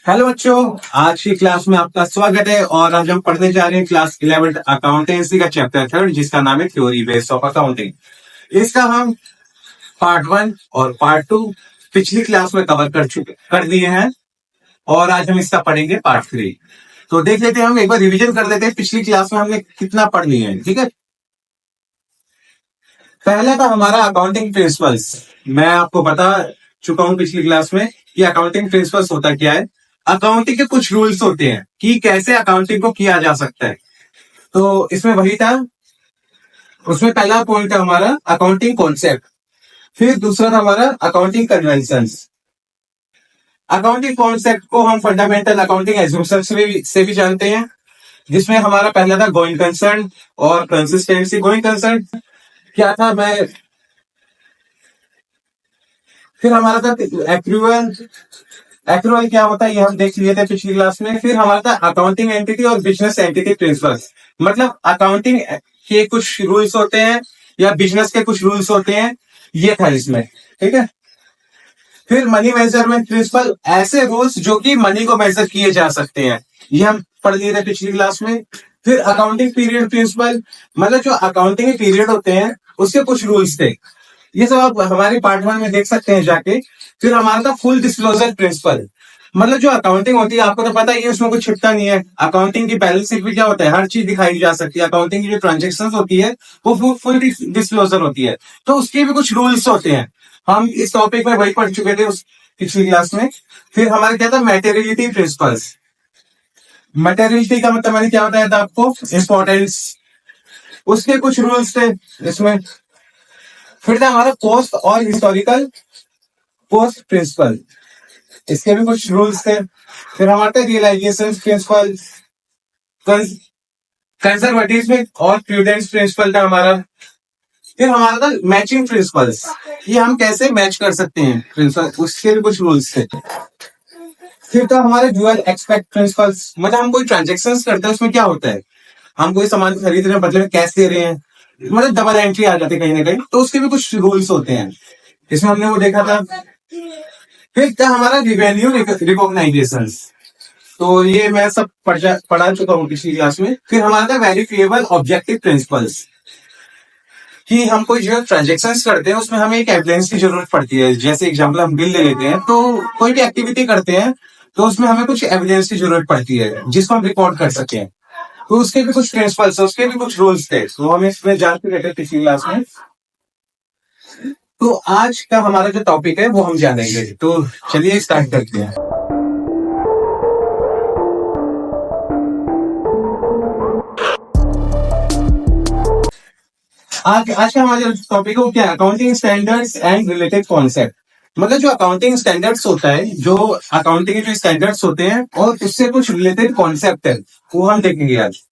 Hello बच्चों, आज की क्लास में आपका स्वागत है। और आज हम पढ़ने जा रहे हैं क्लास 11 अकाउंटेंसी का चैप्टर 3 जिसका नाम है थ्योरी बेस ऑफ अकाउंटिंग। इसका हम पार्ट 1 और पार्ट 2 पिछली क्लास में कवर कर दिए हैं और आज हम इसका पढ़ेंगे पार्ट 3। तो देख लेते हैं, हम एक बार रिवीजन कर लेते हैं पिछली क्लास में हमने कितना पढ़ लिया है। ठीक है, पहला था हमारा अकाउंटिंग प्रिंसिपल्स। मैं आपको बता चुका हूं पिछली क्लास में कि अकाउंटिंग प्रिंसिपल्स होता क्या है। अकाउंटिंग के कुछ रूल्स होते हैं कि कैसे अकाउंटिंग को किया जा सकता है। तो इसमें वही था, उसमें पहला पॉइंट है हमारा अकाउंटिंग कॉन्सेप्ट। फिर दूसरा था हमारा अकाउंटिंग कन्वेंशंस। अकाउंटिंग कॉन्सेप्ट को हम फंडामेंटल अकाउंटिंग एज्यूम्पशंस से भी जानते हैं, जिसमें हमारा पहला था गोइंग कंसर्न और कंसिस्टेंसी। गोइंग कंसर्न क्या था, मैं फिर हमारा था एक्रूअल। एक्रूअल क्या होता है ये हम देख लिए थे पिछली क्लास में। फिर हमारा था अकाउंटिंग एंटिटी और बिजनेस एंटिटी प्रिंसिपल्स। मतलब अकाउंटिंग के कुछ रूल्स होते हैं या बिजनेस के कुछ रूल्स होते हैं, ये था इसमें। ठीक है, फिर मनी मेजरमेंट प्रिंसिपल, ऐसे रूल्स जो कि मनी को मेजर किए जा सकते हैं, ये हम पढ़ लिए थे पिछली क्लास में। फिर अकाउंटिंग पीरियड प्रिंसिपल, मतलब जो अकाउंटिंग पीरियड होते हैं उसके कुछ रूल्स थे, ये सब आप हमारे पार्ट 1 में देख सकते हैं जाके। फिर हमारा था फुल डिस्क्लोजर प्रिंसिपल, मतलब जो अकाउंटिंग होती है आपको तो पता ही है, उसमें कुछ छिपता नहीं है। अकाउंटिंग की बैलेंस शीट में क्या होता है, हर चीज दिखाई जा सकती है। अकाउंटिंग की जो ट्रांजेक्शन होती है वो फुल डिस्क्लोजर होती है, तो उसके भी कुछ रूल्स होते हैं। हम इस टॉपिक में वही पढ़ चुके थे उस पिछली क्लास में। फिर हमारा क्या था, मेटेरियलिटी प्रिंसिपल्स। मटेरियलिटी का मतलब मैंने क्या बताया था आपको, इंपॉर्टेंस, उसके कुछ रूल्स थे इसमें। फिर था हमारा कॉस्ट और हिस्टोरिकल कॉस्ट प्रिंसिपल, इसके भी कुछ रूल्स थे। फिर हमारा था रियलाइजेशन प्रिंसिपल, कंजर्वेटिज्म और प्रूडेंस प्रिंसिपल था हमारा। फिर हमारा था मैचिंग प्रिंसिपल्स, ये हम कैसे मैच कर सकते हैं प्रिंसिपल, उसके भी कुछ रूल्स थे। फिर तो हमारे ड्यूअल एक्सपेक्ट प्रिंसिपल्स, मतलब हम कोई ट्रांजेक्शन करते हैं उसमें क्या होता है, हम कोई सामान खरीद रहे हैं बदले में कैश दे रहे हैं, मतलब डबल एंट्री आ जाती है कहीं ना कहीं, तो उसके भी कुछ रूल्स होते हैं। इसमें हमने वो देखा था। फिर था हमारा रिवेन्यू रिकॉग्नाइजेशन, तो ये मैं सब पढ़ा चुका हूँ पिछली क्लास में। फिर हमारा था वेरिफिएबल ऑब्जेक्टिव प्रिंसिपल्स, कि हम कोई जो ट्रांजेक्शन करते हैं उसमें हमें एक एविडेंस की जरूरत पड़ती है। जैसे एग्जाम्पल हम बिल ले लेते हैं, तो कोई भी एक्टिविटी करते हैं तो उसमें हमें कुछ एविडेंस की जरूरत पड़ती है जिसको हम रिकॉर्ड कर सकें। तो उसके भी कुछ प्रिंसिपल्स है, उसके भी कुछ रूल्स थे, तो हम इसमें जानते रहते पिछली क्लास में। तो आज का हमारा जो टॉपिक है वो हम जानेंगे, तो चलिए स्टार्ट करते हैं। आज का हमारा जो टॉपिक है वो क्या है, accounting standards and related concept. मतलब जो अकाउंटिंग स्टैंडर्ड्स होता है, जो अकाउंटिंग के जो स्टैंडर्ड्स होते हैं और उससे कुछ रिलेटेड कॉन्सेप्ट है, वो हम देखेंगे आज।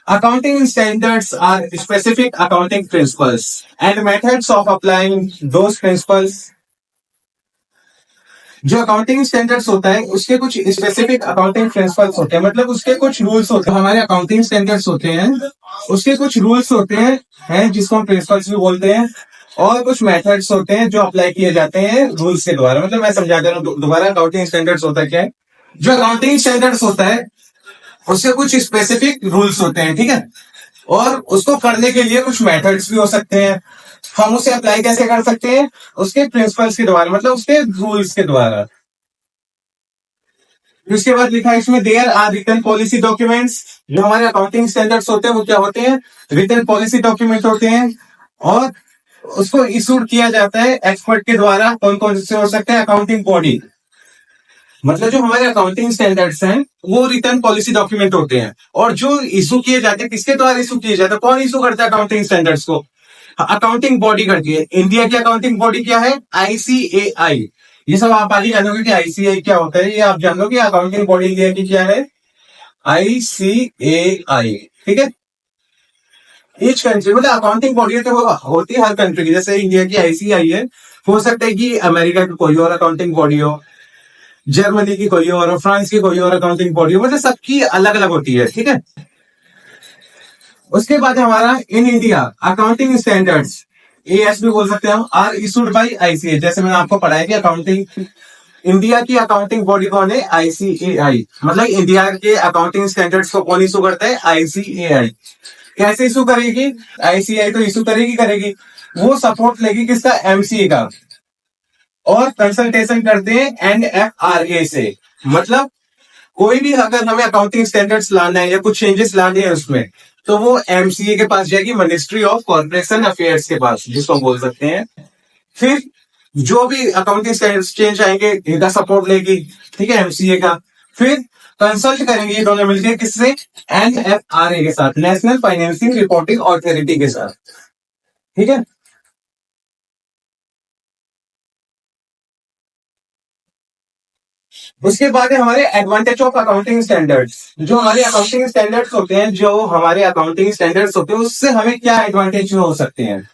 Accounting standards are specific accounting principles and methods of applying those principles. जो अकाउंटिंग स्टैंडर्ड्स होता है उसके कुछ स्पेसिफिक अकाउंटिंग प्रिंसिपल्स होते हैं, मतलब उसके कुछ रूल्स होते हैं। हमारे अकाउंटिंग स्टैंडर्ड्स होते हैं, उसके कुछ रूल्स होते हैं जिसको हम प्रिंसिपल्स भी बोलते हैं, और कुछ मेथड्स होते हैं जो अप्लाई किए जाते हैं रूल्स के द्वारा। मतलब मैं समझा दे रहा हूँ दोबारा, अकाउंटिंग स्टैंडर्ड्स होता क्या है। जो अकाउंटिंग स्टैंडर्ड्स होता है उसके कुछ स्पेसिफिक रूल्स होते हैं, ठीक है, और उसको करने के लिए कुछ मेथड्स भी हो सकते हैं। हम उसे अप्लाई कैसे कर सकते हैं, उसके प्रिंसिपल्स के द्वारा, मतलब उसके रूल्स के द्वारा। उसके बाद लिखा है इसमें, there are written policy documents. जो हमारे अकाउंटिंग स्टैंडर्ड्स होते हैं वो क्या होते हैं, रिटन पॉलिसी डॉक्यूमेंट होते हैं, और उसको इशूड किया जाता है एक्सपर्ट के द्वारा। कौन कौन से हो सकते हैं, अकाउंटिंग बॉडी। मतलब जो हमारे अकाउंटिंग स्टैंडर्ड्स हैं वो रिटर्न पॉलिसी डॉक्यूमेंट होते हैं, और जो इशू किए जाते हैं किसके द्वारा इशू किए जाते हैं, कौन इशू करता है अकाउंटिंग स्टैंडर्ड्स को, अकाउंटिंग बॉडी करती है। इंडिया की अकाउंटिंग बॉडी क्या है, आईसीएआई। ये सब आप आगे जानोगे कि आईसीएआई क्या होता है, ये आप जान लो कि अकाउंटिंग बॉडी इंडिया की क्या है, आईसीएआई। ठीक है, ईच कंट्री, मतलब अकाउंटिंग बॉडी तो होती है हर कंट्री की। जैसे इंडिया की आईसीआई है, हो सकता है कि अमेरिका की कोई और अकाउंटिंग बॉडी हो, जर्मनी की कोई और, फ्रांस की कोई और अकाउंटिंग बॉडी, मतलब सबकी अलग अलग होती है। ठीक है, उसके बाद हमारा in India accounting standards, as भी बोल सकते हैं हम, आर इशूड बाय आईसीए। जैसे मैंने आपको पढ़ाया कि अकाउंटिंग इंडिया की अकाउंटिंग बॉडी कौन है? आईसीएआई। मतलब इंडिया के अकाउंटिंग स्टैंडर्ड्स को कौन इशू करता है? आईसीएआई। कैसे इशू करेगी? आईसीएआई तो इशू करेगी करेगी, वो सपोर्ट लेगी किसका? एमसीए का, और कंसल्टेशन करते हैं एनएफआरए से। मतलब कोई भी अगर हमें अकाउंटिंग स्टैंडर्ड्स लाना है या कुछ चेंजेस लाने हैं उसमें, तो वो एमसीए के पास जाएगी, मिनिस्ट्री ऑफ कॉर्पोरेशन अफेयर्स के पास, जिसको हम बोल सकते हैं। फिर जो भी अकाउंटिंग स्टैंडर्ड्स चेंज आएंगे इनका सपोर्ट लेगी, ठीक है, एमसीए का। फिर कंसल्ट करेंगे ये दोनों मिलकर, किससे? एनएफआरए के साथ, नेशनल फाइनेंसिंग रिपोर्टिंग अथॉरिटी के साथ, ठीक है। उसके बाद है हमारे एडवांटेज ऑफ अकाउंटिंग स्टैंडर्ड्स। जो हमारे अकाउंटिंग स्टैंडर्ड्स होते हैं, जो हमारे अकाउंटिंग स्टैंडर्ड्स होते हैं, उससे हमें क्या एडवांटेज हो सकते हैं?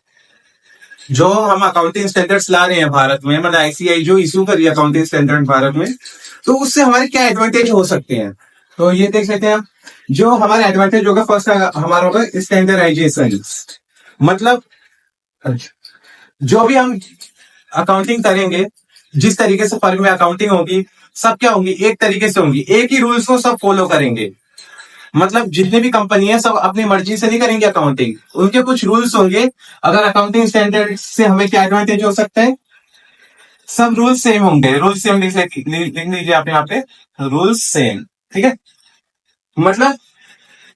जो हम अकाउंटिंग स्टैंडर्ड्स ला रहे हैं भारत में, मतलब आईसीआई जो इशू कर रही है अकाउंटिंग स्टैंडर्ड भारत में, तो उससे हमारे क्या एडवांटेज हो सकते हैं? तो ये देख लेते हैं हम। जो हमारा एडवांटेज होगा, फर्स्ट हमारा होगा स्टैंडर्डाइजेशन। मतलब जो भी हम अकाउंटिंग करेंगे, जिस तरीके से फर्म में अकाउंटिंग होगी, सब क्या होंगी? एक तरीके से होंगी, एक ही रूल्स को सब फॉलो करेंगे। मतलब जितनी भी कंपनी है सब अपनी मर्जी से नहीं करेंगे अकाउंटिंग, उनके कुछ रूल्स होंगे। अगर अकाउंटिंग स्टैंडर्ड से हमें क्या एडवांटेज हो सकता है? सब रूल्स सेम होंगे। रूल्स सेम लिख लीजिए आप यहाँ पे, रूल्स सेम, ठीक है। मतलब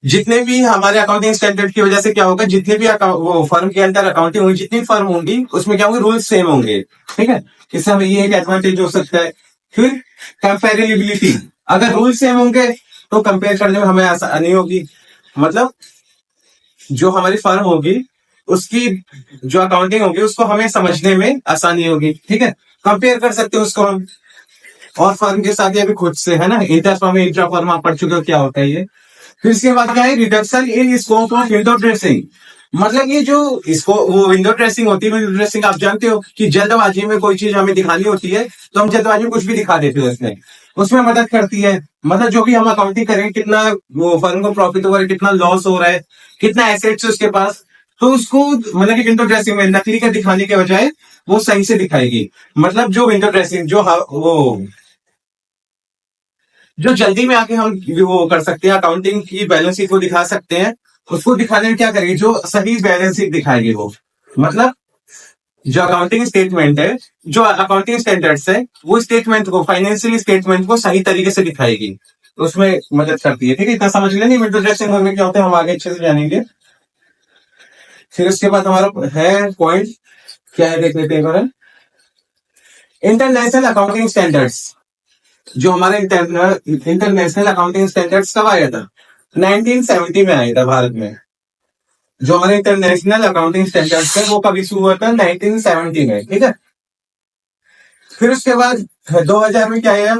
जितने भी हमारे अकाउंटिंग स्टैंडर्ड की वजह से क्या होगा, जितने भी वो फर्म के अंदर अकाउंटिंग होगी, जितनी फर्म होंगी उसमें क्या होंगे? रूल्स सेम होंगे, ठीक है। इससे हमें ये एक एडवांटेज हो सकता है। फिर कंपेरेबिलिटी, अगर रूल सेम होंगे तो कंपेयर करने में हमें आसानी होगी। मतलब जो हमारी फर्म होगी उसकी जो अकाउंटिंग होगी उसको हमें समझने में आसानी होगी, ठीक है। कंपेयर कर सकते हो उसको हम, और फर्म के साथ या भी खुद से, है ना। इंटर फर्म इंट्रा फर्म आप पढ़ चुके हो क्या होता है ये। फिर इसके बाद क्या है? Reduction in scope of window dressing. मतलब ये जो इसको वो विंडो ड्रेसिंग होती है, विंडो ड्रेसिंग आप जानते हो कि जल्दबाजी में कोई चीज हमें दिखानी होती है तो हम जल्दबाजी में कुछ भी दिखा देते हैं उसमें, उसमें मदद करती है। मतलब जो भी हम अकाउंटिंग करें, कितना वो फर्म को प्रॉफिट हो रहा है, कितना लॉस हो रहा है, कितना एसेट्स है उसके पास, तो उसको मतलब कि विंडो ड्रेसिंग में नकली का दिखाने के बजाय वो सही से दिखाएगी। मतलब जो विंडो ड्रेसिंग वो जो जल्दी में आके हम वो कर सकते हैं, अकाउंटिंग की बैलेंस शीट को दिखा सकते हैं, उसको दिखाने में क्या करेगी? जो सही बैलेंस शीट दिखाएगी वो। मतलब जो अकाउंटिंग स्टेटमेंट है, जो अकाउंटिंग स्टैंडर्ड्स है, वो स्टेटमेंट को, फाइनेंशियल स्टेटमेंट को सही तरीके से दिखाएगी, उसमें मदद करती है, ठीक है। इतना समझ लेंगे विंडो ड्रेसिंग में क्या होता है, हम आगे अच्छे से जानेंगे। फिर उसके बाद हमारा है पॉइंट, क्या है देख लेते हैं। International accounting standards. जो हमारे इंटरनेशनल अकाउंटिंग स्टैंडर्ड्स कब आया था? 1970 में आया था भारत में। जो हमारे इंटरनेशनल अकाउंटिंग स्टैंडर्ड्स है वो कब इशू हुआ था? 1970 में, ठीक है। फिर उसके बाद 2000 में क्या है?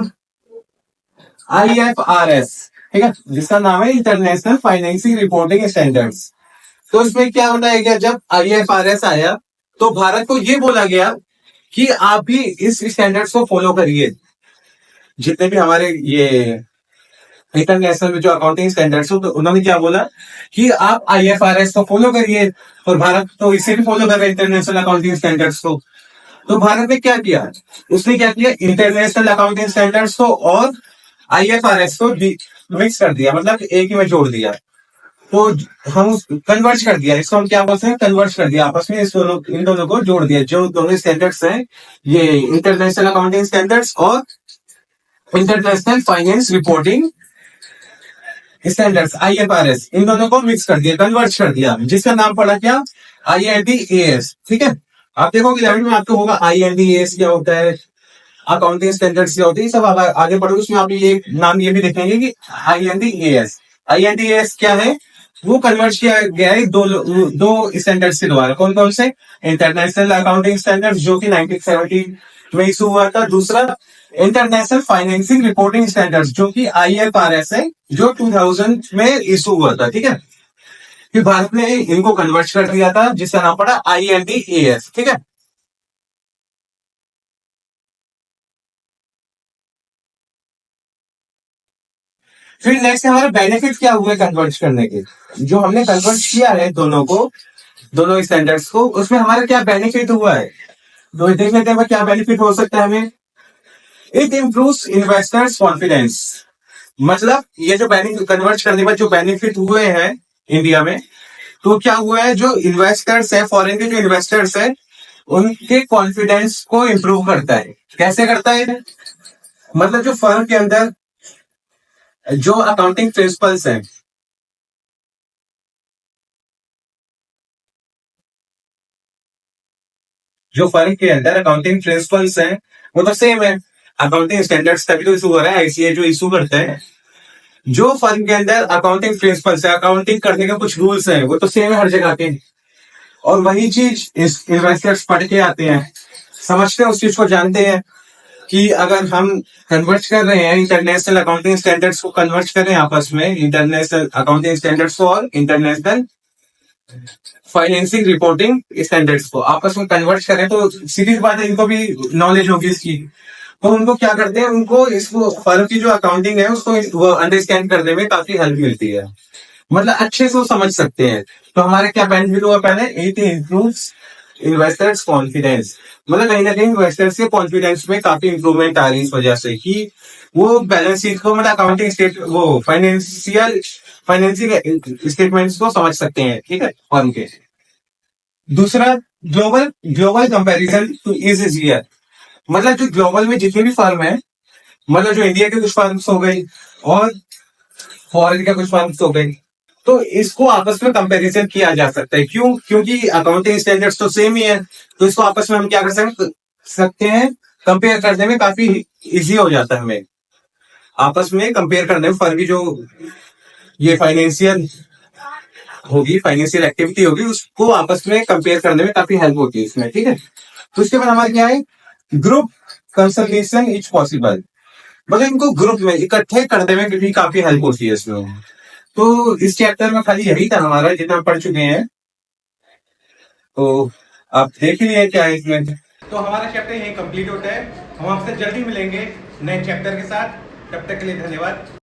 आईएफआरएस, ठीक है, जिसका नाम है इंटरनेशनल फाइनेंसिंग रिपोर्टिंग स्टैंडर्ड्स। तो इसमें क्या होना है, क्या जब आईएफआरएस आया तो भारत को ये बोला गया कि आप भी इस स्टैंडर्ड्स को फॉलो करिए। जितने भी हमारे ये इंटरनेशनल में जो अकाउंटिंग स्टैंडर्ड्स हो, तो उन्होंने क्या बोला कि आप आईएफआरएस को फॉलो करिए, और भारत तो इसे भी फॉलो कर रहा है, इंटरनेशनल अकाउंटिंग स्टैंडर्ड्स को। तो भारत ने क्या किया? उसने क्या किया? इंटरनेशनल अकाउंटिंग स्टैंडर्ड्स को और आईएफआरएस को मिक्स कर दिया, मतलब एक ही में जोड़ दिया। तो हम कन्वर्ज कर दिया, इसको हम क्या बोलते हैं? कन्वर्ज कर दिया आपस में, इन दोनों को जोड़ दिया। जो दोनों स्टैंडर्ड्स हैं, ये इंटरनेशनल अकाउंटिंग स्टैंडर्ड्स और international finance reporting standards, IFRS, इन दोनों को मिक्स कर दिया, कन्वर्ट कर दिया, जिसका नाम पड़ा क्या? आईएनडीएएस, ठीक है। आप देखोगे 11वीं में आपको होगा आईएनडीएएस क्या होता है, अकाउंटिंग स्टैंडर्ड्स क्या होती है, सब आप आगे पढ़ोगे उसमें आप ये नाम ये भी देखेंगे कि आईएनडीएएस। आईएनडीएएस क्या है? वो कन्वर्ट किया गया है दो स्टैंडर्ड्स के द्वारा। कौन कौन से? इंटरनेशनल अकाउंटिंग स्टैंडर्ड्स जो कि 1970 में इशू हुआ था। दूसरा इंटरनेशनल फाइनेंसिंग रिपोर्टिंग स्टैंडर्ड्स जो कि आईएफआरएस है, जो 2000 में इशू हुआ था, ठीक है। फिर भारत ने इनको कन्वर्ट कर दिया था, जिसका नाम पड़ा आईएनडीएएस, ठीक है। फिर नेक्स्ट हमारे बेनिफिट क्या हुए कन्वर्ट करने के? जो हमने कन्वर्ट किया है दोनों को, दोनों स्टैंडर्ड्स को, उसमें हमारा क्या बेनिफिट हुआ है? तो देख लेते हैं क्या बेनिफिट हो सकता है हमें। It improves investors confidence. मतलब ये जो बेनिफिट कन्वर्ट करने के बाद जो बेनिफिट हुए हैं इंडिया में, तो क्या हुआ है, जो इन्वेस्टर्स है, फॉरेन के जो इन्वेस्टर्स है, उनके कॉन्फिडेंस को इम्प्रूव करता है। कैसे करता है? मतलब जो फर्म के अंदर जो अकाउंटिंग प्रिंसिपल्स हैं, जो फर्म के अंदर अकाउंटिंग प्रिंसिपल्स हैं, वो तो सेम है। अकाउंटिंग स्टैंडर्ड्स तभी तो इशू हो रहा है, आईसीए जो इशू करता है। जो फर्म के अंदर अकाउंटिंग प्रिंसिपल्स है, अकाउंटिंग करने के कुछ रूल्स हैं, वो तो सेम है हर जगह के। और वही चीज इस इन्वेस्टर्स पढ़ के आते हैं, समझते हैं, उस चीज को जानते हैं कि अगर हम कन्वर्ट कर रहे हैं इंटरनेशनल अकाउंटिंग स्टैंडर्ड्स को, कन्वर्ट कर रहे हैं आपस में इंटरनेशनल अकाउंटिंग स्टैंडर्ड्स को और इंटरनेशनल फाइनेंसिंग रिपोर्टिंग स्टैंडर्ड्स को आपस में कन्वर्ट करें, तो सीधी बात है, इनको भी नॉलेज होगी इसकी। तो उनको क्या करते हैं, उनको इसको फर्म की जो अकाउंटिंग है उसको अंडरस्टैंड करने में काफी हेल्प मिलती है। मतलब अच्छे से वो समझ सकते हैं। तो हमारे क्या बेनिफिट हुआ? पहले इट इम्प्रूव्स इन्वेस्टर्स कॉन्फिडेंस। मतलब कहीं ना कहीं इन्वेस्टर्स के कॉन्फिडेंस में काफी इंप्रूवमेंट आ रही है इस वजह से कि वो बैलेंस शीट को, मतलब अकाउंटिंग स्टेट, वो फाइनेंशियल स्टेटमेंट्स को समझ सकते हैं, ठीक है, फर्म के। दूसरा, global global comparison two is easier. मतलब जो ग्लोबल में जितनी भी फर्म है, मतलब जो इंडिया के कुछ फर्म्स हो गई और फॉरेन के कुछ फर्म्स हो गई, तो इसको आपस में कंपैरिजन किया जा सकता है। क्यों? क्योंकि अकाउंटिंग स्टैंडर्ड्स तो सेम ही है, तो इसको आपस में हम क्या कर सकते हैं, कंपेयर करने में काफी इजी हो जाता है हमें। आपस में कंपेयर करने में फर्म की जो ये फाइनेंशियल एक्टिविटी होगी, उसको आपस में कंपेयर करने में काफी हेल्प होती है इसमें, ठीक है। तो इसके बाद हमारे क्या है, ग्रुप कंसल्टेशन इज पॉसिबल। मतलब इनको ग्रुप में इकट्ठे करने में भी काफी हेल्प होती है इसमें। तो इस चैप्टर में खाली यही था हमारा, जितना पढ़ चुके हैं, तो आप देख लिए क्या है इसमें। तो हमारा चैप्टर यही कंप्लीट होता है। हम आपसे जल्दी मिलेंगे नए चैप्टर के साथ। तब तक के लिए धन्यवाद।